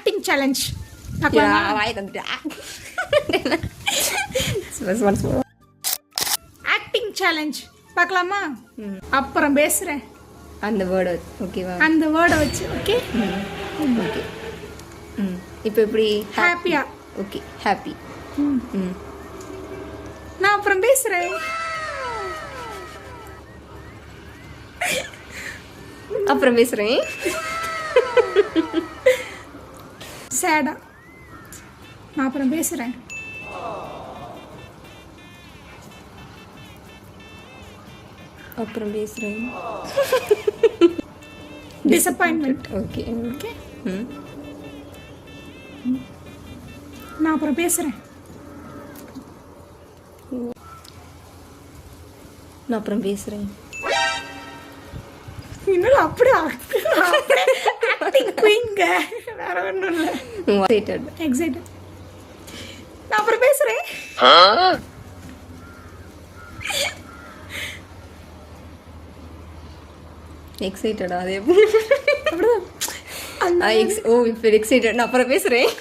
Acting challenge வாயை தந்துட்டு acting challenge பார்க்கலாமா? அப்புறம் பேசுகிறேன். அந்த வேர்டை ஓகேவா? அந்த வேர்டை வச்சு. Okay okay. இப்போ எப்படி? ஹாப்பியா? Okay happy. நான் அப்புறம் பேசுகிறேன். அப்புறம் பேசுகிறேன். சேடா? நான் அப்புறம் பேசுகிறேன். அப்புறம் பேசுகிறேன். டிசப்பாயின்மெண்ட். Okay okay. நான் அப்புறம் பேசுகிறேன். நான் அப்புறம் பேசுகிறேன். இன்னும் அப்படியே ஆக்டிங் குயிங்க. வேற ஒன்றும் இல்லை. எக்ஸைட்டட். நான் அப்புறம் பேசுகிறேன். எக்ஸைட்டடா? அது எப்படி? ஓ இப்போ எக்ஸைட்டட். நான் அப்புறம் பேசுகிறேன்.